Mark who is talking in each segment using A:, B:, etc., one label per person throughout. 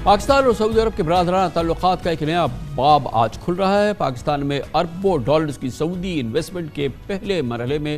A: پاکستان اور سعودی عرب کے برادرانہ تعلقات کا ایک نیا باب آج کھل رہا ہے۔ پاکستان میں اربوں ڈالرز کی سعودی انویسٹمنٹ کے پہلے مرحلے میں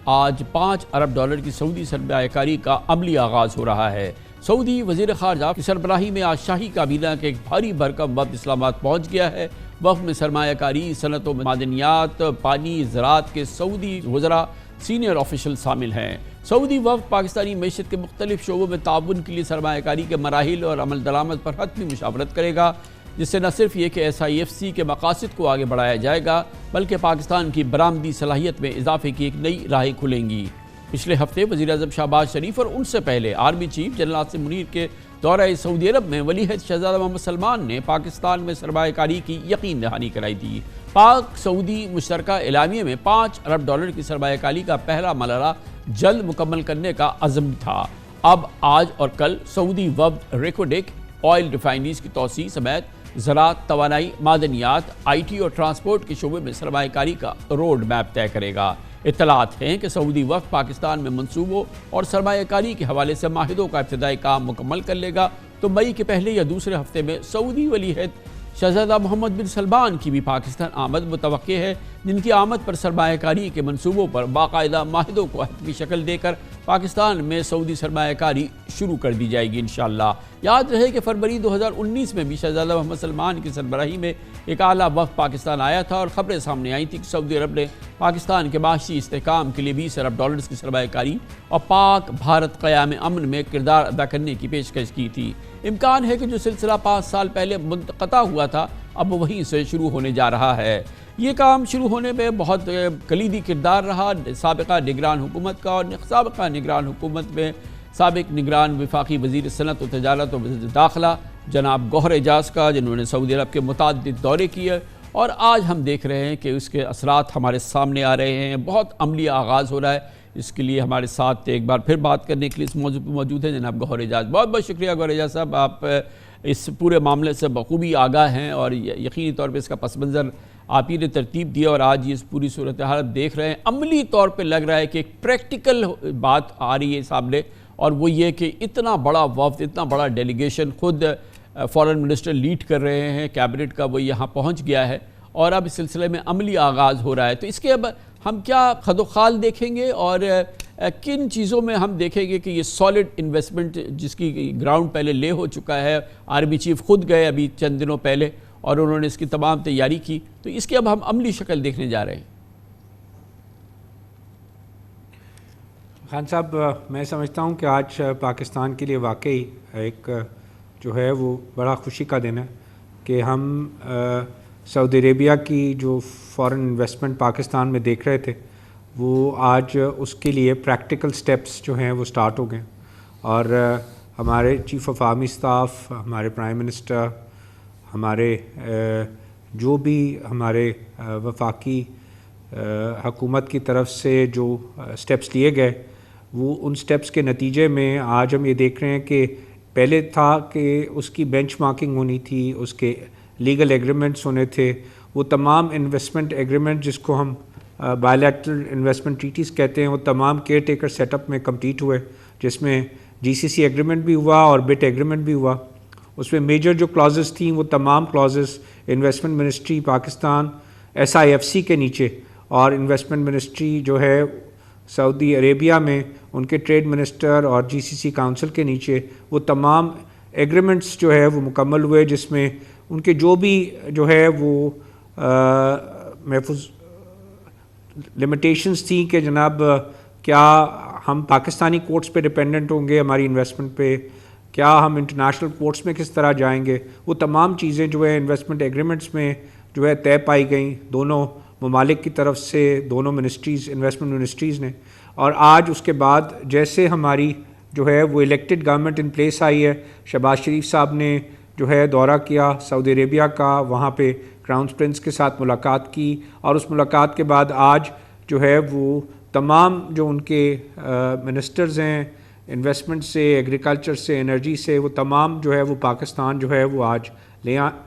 A: آج 5 ارب ڈالر کی سعودی سرمایہ کاری کا عملی آغاز ہو رہا ہے۔ سعودی وزیر خارجہ کی سربراہی میں آج شاہی کابینہ کے ایک بھاری بھرکم وفد اسلام آباد پہنچ گیا ہے۔ وفد میں سرمایہ کاری، صنعت و معدنیات، پانی، زراعت کے سعودی وزراء، سینئر آفیشل شامل ہیں۔ سعودی وفد پاکستانی معیشت کے مختلف شعبوں میں تعاون کے لیے سرمایہ کاری کے مراحل اور عمل درآمد پر حتمی مشاورت کرے گا، جس سے نہ صرف یہ کہ SIFC کے مقاصد کو آگے بڑھایا جائے گا بلکہ پاکستان کی برآمدی صلاحیت میں اضافے کی ایک نئی راہیں کھلیں گی۔ پچھلے ہفتے وزیر اعظم شہباز شریف اور ان سے پہلے army chief general Asim Munir کے دورہ سعودی عرب میں ولی عہد شہزادہ محمد سلمان نے پاکستان میں سرمایہ کاری کی یقین دہانی کرائی تھی۔ پاک سعودی مشترکہ اعلامیے میں 5 ارب ڈالر کی سرمایہ کاری کا پہلا مرحلہ جلد مکمل کرنے کا عزم تھا۔ اب آج اور کل سعودی وفد ریکوڈیک، آئل ریفائنریز کی توسیع سمیت زراعت، توانائی، معدنیات، IT اور ٹرانسپورٹ کے شعبے میں سرمایہ کاری کا روڈ میپ طے کرے گا۔ اطلاعات ہیں کہ سعودی وفد پاکستان میں منصوبوں اور سرمایہ کاری کے حوالے سے معاہدوں کا ابتدائی کام مکمل کر لے گا تو مئی کے پہلے یا دوسرے ہفتے میں سعودی ولی عہد شہزادہ محمد بن سلمان کی بھی پاکستان آمد متوقع ہے، جن کی آمد پر سرمایہ کاری کے منصوبوں پر باقاعدہ معاہدوں کو حتمی شکل دے کر پاکستان میں سعودی سرمایہ کاری شروع کر دی جائے گی انشاءاللہ۔ یاد رہے کہ فروری 2019 میں بھی شہزادہ محمد سلمان کی سربراہی میں ایک اعلیٰ وفد پاکستان آیا تھا اور خبریں سامنے آئی تھی کہ سعودی عرب نے پاکستان کے معاشی استحکام کے لیے 20 ارب ڈالرز کی سرمایہ کاری اور پاک بھارت قیام امن میں کردار ادا کرنے کی پیشکش کی تھی۔ امکان ہے کہ جو سلسلہ 5 سال پہلے منقطع ہوا تھا اب وہیں سے شروع ہونے جا رہا ہے۔ یہ کام شروع ہونے میں بہت کلیدی کردار رہا سابقہ نگران حکومت کا، اور سابقہ نگران حکومت میں سابق نگران وفاقی وزیر صنعت و تجارت و وزیر داخلہ جناب گوہر اعجاز کا، جنہوں نے سعودی عرب کے متعدد دورے کیے، اور آج ہم دیکھ رہے ہیں کہ اس کے اثرات ہمارے سامنے آ رہے ہیں۔ بہت عملی آغاز ہو رہا ہے۔ اس کے لیے ہمارے ساتھ ایک بار پھر بات کرنے کے لیے اس موضوع پہ موجود ہیں جناب گوہر اعجاز۔ بہت بہت شکریہ گوہر اعجاز صاحب، آپ اس پورے معاملے سے بخوبی آگاہ ہیں اور یقینی طور پہ اس کا پس منظر آپ ہی نے ترتیب دیا اور آج یہ اس پوری صورتحال دیکھ رہے ہیں۔ عملی طور پہ لگ رہا ہے کہ ایک پریکٹیکل بات آ رہی ہے سامنے، اور وہ یہ کہ اتنا بڑا وفد، اتنا بڑا ڈیلیگیشن خود فارن منسٹر لیڈ کر رہے ہیں کیبنٹ کا، وہ یہاں پہنچ گیا ہے اور اب اس سلسلے میں عملی آغاز ہو رہا ہے۔ تو اس کے اب ہم کیا خد و خال دیکھیں گے اور کن چیزوں میں ہم دیکھیں گے کہ یہ سالڈ انویسٹمنٹ جس کی گراؤنڈ پہلے لے ہو چکا ہے؟ آرمی چیف خود گئے ابھی چند دنوں پہلے اور انہوں نے اس کی تمام تیاری کی، تو اس کی اب ہم عملی شکل دیکھنے جا رہے ہیں۔
B: خان صاحب، میں سمجھتا ہوں کہ آج پاکستان کے لیے واقعی ایک جو ہے وہ بڑا خوشی کا دن ہے کہ ہم سعودی عربیہ کی جو فارن انویسٹمنٹ پاکستان میں دیکھ رہے تھے وہ آج اس کے لیے پریکٹیکل سٹیپس جو ہیں وہ سٹارٹ ہو گئے، اور ہمارے چیف آف آرمی اسٹاف، ہمارے پرائم منسٹر، ہمارے جو بھی ہمارے وفاقی حکومت کی طرف سے جو سٹیپس لیے گئے وہ ان سٹیپس کے نتیجے میں آج ہم یہ دیکھ رہے ہیں کہ پہلے تھا کہ اس کی بینچ مارکنگ ہونی تھی، اس کے لیگل ایگریمنٹس ہونے تھے، وہ تمام انویسٹمنٹ ایگریمنٹ جس کو ہم بائیلیٹرل انویسٹمنٹ ٹریٹیز کہتے ہیں وہ تمام کیئر ٹیکر سیٹ اپ میں کمپلیٹ ہوئے، جس میں GCC ایگریمنٹ بھی ہوا اور بٹ ایگریمنٹ بھی ہوا۔ اس میں میجر جو کلازز تھیں وہ تمام clauses investment ministry Pakistan SIFC کے نیچے اور انویسٹمنٹ منسٹری جو ہے سعودی عربیہ میں ان کے ٹریڈ منسٹر اور GCC کاؤنسل کے نیچے وہ تمام ایگریمنٹس جو ہے وہ مکمل ہوئے، جس میں ان کے جو بھی جو ہے وہ محفوظ لمیٹیشنز تھیں کہ جناب کیا ہم پاکستانی کورٹس پہ ڈپینڈنٹ ہوں گے ہماری انویسٹمنٹ پہ، کیا ہم انٹرنیشنل کورٹس میں کس طرح جائیں گے، وہ تمام چیزیں جو ہے انویسٹمنٹ ایگریمنٹس میں جو ہے طے پائی گئیں دونوں ممالک کی طرف سے، دونوں منسٹریز، انویسٹمنٹ منسٹریز نے۔ اور آج اس کے بعد جیسے ہماری جو ہے وہ elected government in place I ہے، شہباز شریف صاحب نے جو ہے دورہ کیا سعودی عربیہ کا، وہاں پہ کراؤن پرنس کے ساتھ ملاقات کی، اور اس ملاقات کے بعد آج جو ہے وہ تمام جو ان کے منسٹرز ہیں انویسٹمنٹ سے، ایگریکلچر سے، انرجی سے، وہ تمام جو ہے وہ پاکستان جو ہے وہ آج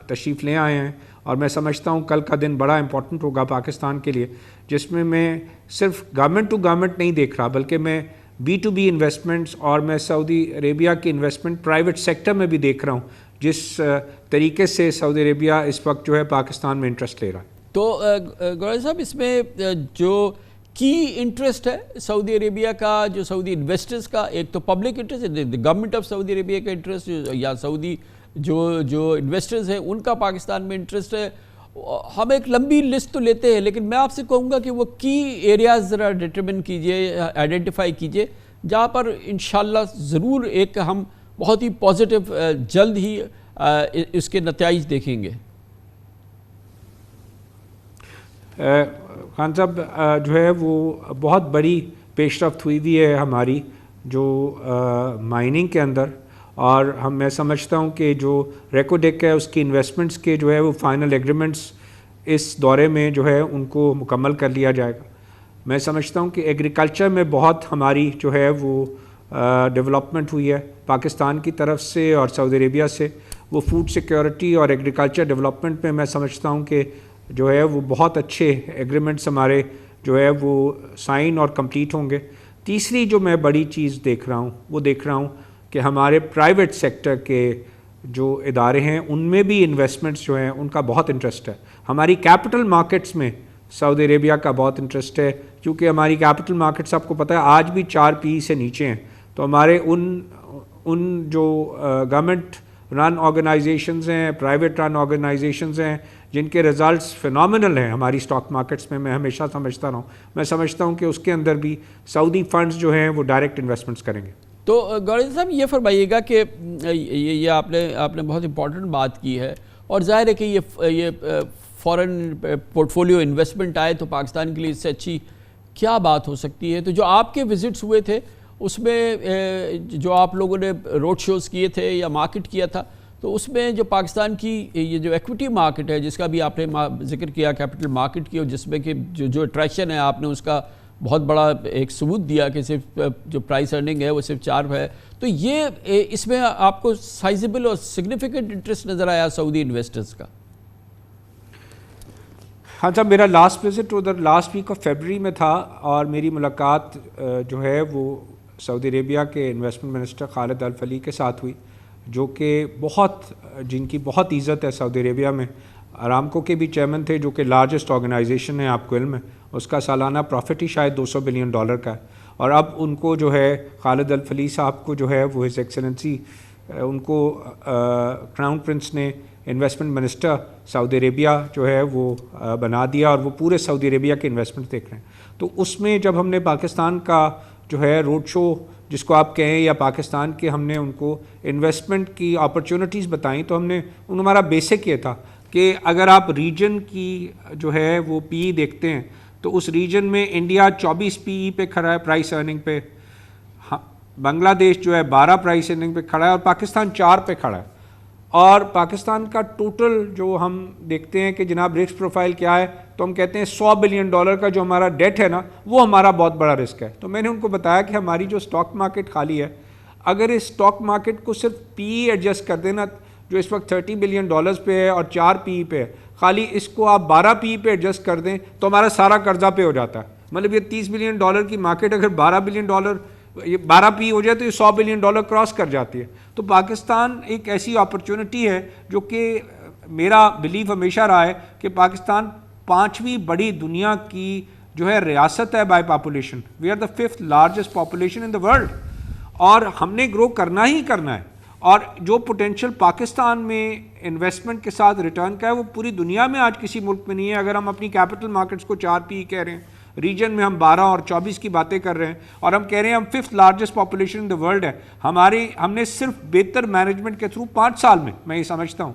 B: تشریف لے آئے ہیں۔ اور میں سمجھتا ہوں کل کا دن بڑا امپورٹنٹ ہوگا پاکستان کے لیے، جس میں صرف گورنمنٹ ٹو گورنمنٹ نہیں دیکھ رہا بلکہ میں B2B انویسٹمنٹس اور میں سعودی عربیہ کی انویسٹمنٹ پرائیویٹ سیکٹر میں بھی دیکھ رہا ہوں، جس طریقے سے سعودی عربیہ اس وقت جو ہے پاکستان میں انٹرسٹ لے رہا ہے.
A: تو گورنر صاحب اس میں جو کی انٹرسٹ ہے سعودی عربیہ کا, جو سعودی انویسٹرز کا, ایک تو پبلک انٹرسٹ ہے, گورنمنٹ آف سعودی عربیہ کا انٹرسٹ, یا سعودی جو انویسٹرز ہیں ان کا پاکستان میں انٹرسٹ ہے. ہم ایک لمبی لسٹ تو لیتے ہیں, لیکن میں آپ سے کہوں گا کہ وہ کی ایریاز ذرا ڈٹرمن کیجئے, آئیڈینٹیفائی کیجئے, جہاں پر انشاءاللہ ضرور ایک ہم بہت ہی پازیٹیو جلد ہی اس کے نتائج دیکھیں گے.
B: خان صاحب جو ہے وہ بہت بڑی پیش رفت ہوئی ہے ہماری جو مائننگ کے اندر, اور میں سمجھتا ہوں کہ جو ریکوڈیک ہے اس کی انویسٹمنٹس کے جو ہے وہ فائنل ایگریمنٹس اس دورے میں جو ہے ان کو مکمل کر لیا جائے گا. میں سمجھتا ہوں کہ ایگریکلچر میں بہت ہماری جو ہے وہ ڈیولپمنٹ ہوئی ہے پاکستان کی طرف سے اور سعودی عربیہ سے. وہ فوڈ سیکیورٹی اور ایگریکلچر ڈیولپمنٹ میں سمجھتا ہوں کہ جو ہے وہ بہت اچھے ایگریمنٹس ہمارے جو ہے وہ سائن اور کمپلیٹ ہوں گے. تیسری جو میں بڑی چیز دیکھ رہا ہوں وہ دیکھ رہا ہوں کہ ہمارے پرائیویٹ سیکٹر کے جو ادارے ہیں ان میں بھی انویسٹمنٹس جو ہیں ان کا بہت انٹرسٹ ہے. ہماری کیپٹل مارکیٹس میں سعودی عربیہ کا بہت انٹرسٹ ہے, کیونکہ ہماری کیپٹل مارکیٹس آپ کو پتہ ہے آج بھی 4 PE سے نیچے ہیں. تو ہمارے ان جو گورنمنٹ رن آرگنائزیشنز ہیں, پرائیویٹ رن آرگنائزیشنز ہیں, جن کے رزلٹس فینومینل ہیں ہماری اسٹاک مارکیٹس میں ہمیشہ سمجھتا رہا ہوں, میں سمجھتا ہوں کہ اس کے اندر بھی سعودی فنڈز جو ہیں وہ ڈائریکٹ انویسٹمنٹس کریں گے.
A: تو گورنر صاحب یہ فرمائیے گا کہ یہ آپ نے بہت امپورٹنٹ بات کی ہے, اور ظاہر ہے کہ یہ فورن پورٹ فولیو انویسٹمنٹ آئے تو پاکستان کے لیے اس سے اچھی کیا بات ہو سکتی ہے. تو جو آپ کے وزٹس ہوئے تھے اس میں جو آپ لوگوں نے روڈ شوز کیے تھے یا مارکیٹ کیا تھا, تو اس میں جو پاکستان کی یہ جو ایکوٹی مارکیٹ ہے جس کا بھی آپ نے ذکر کیا, کیپٹل مارکیٹ کی, اور جس میں کہ جو اٹریکشن ہے آپ نے اس کا بہت بڑا ایک ثبوت دیا کہ صرف جو پرائس ارننگ ہے وہ صرف 4 ہے, تو یہ اس میں آپ کو سائزیبل اور سگنیفیکنٹ انٹرسٹ نظر آیا سعودی انویسٹرز کا؟
B: ہاں صاحب, میرا لاسٹ وزٹ ادھر لاسٹ ویک آف فیبرری میں تھا, اور میری ملاقات جو ہے وہ سعودی عربیہ کے انویسٹمنٹ منسٹر خالد الفلی کے ساتھ ہوئی, جو کہ جن کی بہت عزت ہے سعودی عربیہ میں. ارامکو کے بھی چیئرمین تھے, جو کہ لارجسٹ آرگنائزیشن ہے, آپ کو علم ہے, اس کا سالانہ پروفٹ ہی شاید $200 بلین کا ہے. اور اب ان کو جو ہے خالد الفلی صاحب کو جو ہے وہ ہز ایکسلنسی ان کو کراؤن پرنس نے انویسٹمنٹ منسٹر سعودی عربیہ جو ہے وہ بنا دیا, اور وہ پورے سعودی عربیہ کے انویسٹمنٹ دیکھ رہے ہیں. تو اس میں جب ہم نے پاکستان کا جو ہے روڈ شو جس کو آپ کہیں یا پاکستان کے ہم نے ان کو انویسٹمنٹ کی اپرچونٹیز بتائیں, تو ہمارا بیسک یہ تھا کہ اگر آپ ریجن کی جو ہے وہ PE دیکھتے ہیں تو اس ریجن میں انڈیا 24 PE پہ کھڑا ہے پرائس ارننگ پہ, بنگلہ دیش جو ہے 12 پرائس ارننگ پہ کھڑا ہے, اور پاکستان 4 پہ کھڑا ہے. اور پاکستان کا ٹوٹل جو ہم دیکھتے ہیں کہ جناب رسک پروفائل کیا ہے, تو ہم کہتے ہیں $100 بلین کا جو ہمارا ڈیٹ ہے نا, وہ ہمارا بہت بڑا رسک ہے. تو میں نے ان کو بتایا کہ ہماری جو اسٹاک مارکیٹ خالی ہے, اگر اس اسٹاک مارکیٹ کو صرف PE ایڈجسٹ کر دینا جو اس وقت $30 بلین پہ ہے اور 4 PE پہ ہے, خالی اس کو آپ 12 PE پہ ایڈجسٹ کر دیں تو ہمارا سارا قرضہ پہ ہو جاتا ہے. مطلب یہ $30 بلین کی مارکیٹ اگر $12 بلین یہ 12 PE ہو جائے تو یہ $100 بلین کراس کر جاتی ہے. تو پاکستان ایک ایسی اپرچونٹی ہے جو کہ میرا بلیف ہمیشہ رہا ہے کہ پاکستان 5ویں بڑی دنیا کی جو ہے ریاست ہے by population. We are the 5th largest population in the world, اور ہم نے گرو کرنا ہی کرنا ہے. اور جو پوٹینشیل پاکستان میں انویسٹمنٹ کے ساتھ ریٹرن کا ہے وہ پوری دنیا میں آج کسی ملک میں نہیں ہے. اگر ہم اپنی کیپٹل مارکیٹس کو 4 PE کہہ رہے ہیں, ریجن میں ہم 12 اور 24 کی باتیں کر رہے ہیں, اور ہم کہہ رہے ہیں ہم 5th largest population in the world ہے. ہم نے صرف بہتر مینجمنٹ کے تھرو 5 سال میں یہ سمجھتا ہوں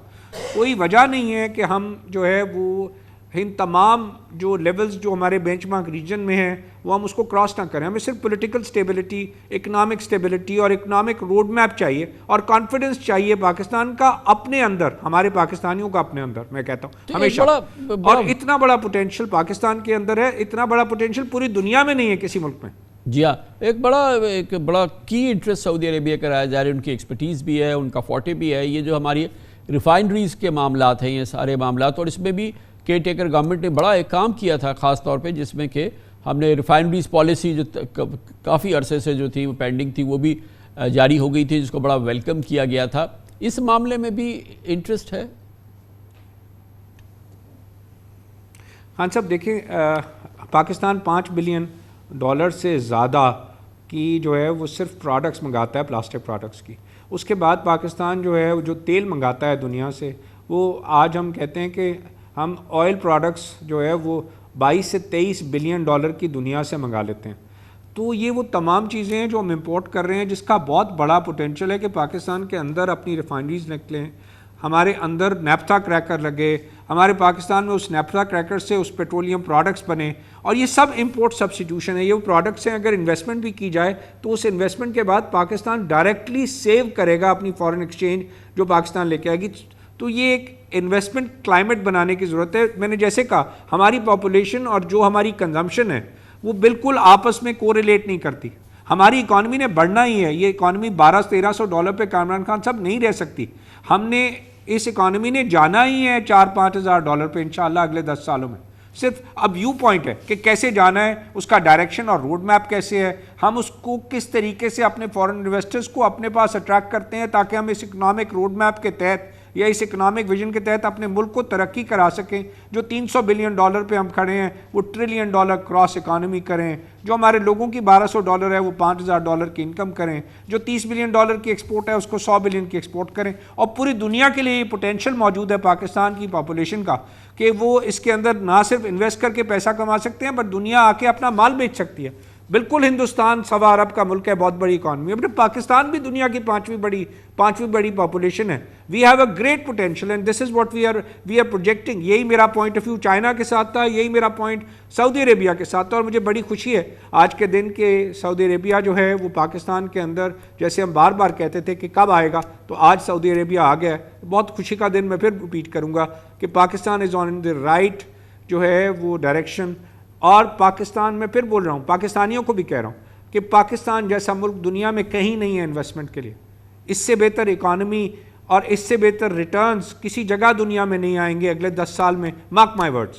B: کوئی وجہ نہیں ہے کہ ہم جو ہے وہ ان تمام جو لیولز جو ہمارے بینچ مارک ریجن میں ہیں وہ ہم اس کو کراس نہ کریں. ہمیں صرف پولیٹیکل سٹیبلٹی, اکنامک سٹیبلٹی اور اکنامک روڈ میپ چاہیے, اور کانفیڈنس چاہیے پاکستان کا اپنے اندر, ہمارے پاکستانیوں کا اپنے اندر. میں کہتا ہوں ہمیشہ, اور اتنا بڑا پوٹینشیل پاکستان کے اندر ہے, اتنا بڑا پوٹینشیل پوری دنیا میں نہیں ہے کسی ملک میں.
A: جی ہاں, ایک بڑا کی انٹرسٹ سعودی عربیہ کا رہا ہے. ظاہر ان کی ایکسپرٹیز بھی ہے, ان کا فورٹے بھی ہے. یہ جو ہماری ریفائنریز کے معاملات ہیں, یہ سارے معاملات, اور اس میں بھی کیئر ٹیکر گورنمنٹ نے بڑا ایک کام کیا تھا خاص طور پہ, جس میں کہ ہم نے ریفائنریز پالیسی جو کافی عرصے سے جو تھی وہ پینڈنگ تھی, وہ بھی جاری ہو گئی تھی, جس کو بڑا ویلکم کیا گیا تھا. اس معاملے میں بھی انٹرسٹ ہے؟
B: ہاں صاحب دیکھیں، پاکستان $5 بلین سے زیادہ کی جو ہے وہ صرف پروڈکٹس منگاتا ہے، پلاسٹک پروڈکٹس کی. اس کے بعد پاکستان جو ہے جو تیل منگاتا ہے دنیا سے، وہ آج ہم کہتے ہیں کہ ہم آئل پروڈکٹس جو ہے وہ $22 سے $23 بلین کی دنیا سے منگا لیتے ہیں. تو یہ وہ تمام چیزیں ہیں جو ہم امپورٹ کر رہے ہیں، جس کا بہت بڑا پوٹینشیل ہے کہ پاکستان کے اندر اپنی ریفائنریز نکلیں، ہمارے اندر نیپتھا کریکر لگے، ہمارے پاکستان میں اس نیپتھا کریکر سے اس پیٹرولیم پروڈکٹس بنے، اور یہ سب امپورٹ سبسٹیوشن ہے. یہ وہ پروڈکٹس ہیں، اگر انویسٹمنٹ بھی کی جائے تو اس انویسٹمنٹ کے بعد پاکستان ڈائریکٹلی سیو کرے گا اپنی فارن ایکسچینج جو پاکستان لے کے آئے گی. تو یہ ایک انویسٹمنٹ کلائمیٹ بنانے کی ضرورت ہے. میں نے جیسے کہا، ہماری پاپولیشن اور جو ہماری کنزمپشن ہے وہ بالکل آپس میں کوریلیٹ نہیں کرتی. ہماری اکانومی نے بڑھنا ہی ہے. یہ اکانومی $1200-1300 پہ کامران خان صاحب نہیں رہ سکتی. ہم نے اس اکانومی نے جانا ہی ہے $4-5 پہ انشاءاللہ اگلے 10 سالوں میں. صرف اب یو پوائنٹ ہے کہ کیسے جانا ہے، اس کا ڈائریکشن اور روڈ میپ کیسے ہے، ہم اس کو کس طریقے سے اپنے فورن انویسٹرز کو اپنے پاس اٹریکٹ کرتے ہیں تاکہ ہم اس اکنامک روڈ میپ کے تحت یا اس اکنامک ویژن کے تحت اپنے ملک کو ترقی کرا سکیں. جو $300 بلین پہ ہم کھڑے ہیں وہ $1 ٹریلین کراس اکانومی کریں. جو ہمارے لوگوں کی $1200 ہے وہ $5000 کی انکم کریں. جو $30 بلین کی ایکسپورٹ ہے اس کو $100 بلین کی ایکسپورٹ کریں. اور پوری دنیا کے لیے یہ پوٹینشیل موجود ہے پاکستان کی پاپولیشن کا کہ وہ اس کے اندر نہ صرف انویسٹ کر کے پیسہ کما سکتے ہیں بٹ دنیا آ کے اپنا مال بیچ سکتی ہے. بالکل ہندوستان سوا ارب کا ملک ہے، بہت بڑی اکانومی ہے، بٹ پاکستان بھی دنیا کی پانچویں بڑی پاپولیشن ہے. We have a great potential and this is what we are projecting. یہی میرا پوائنٹ آف ویو چائنا کے ساتھ تھا، یہی میرا پوائنٹ سعودی عربیہ کے ساتھ تھا. اور مجھے بڑی خوشی ہے آج کے دن کہ سعودی عربیہ جو ہے وہ پاکستان کے اندر، جیسے ہم بار بار کہتے تھے کہ کب آئے گا، تو آج سعودی عربیہ آ گیا ہے. بہت خوشی کا دن. میں پھر ریپیٹ کروں گا کہ پاکستان از آن دی رائٹ جو ہے وہ ڈائریکشن. اور پاکستان میں پھر بول رہا ہوں، پاکستانیوں کو بھی کہہ رہا ہوں کہ پاکستان جیسا ملک دنیا میں کہیں نہیں ہے انویسٹمنٹ کے لیے. اس سے بہتر اکانومی اور اس سے بہتر ریٹرنز کسی جگہ دنیا میں نہیں آئیں گے اگلے 10 سال میں. Mark my words.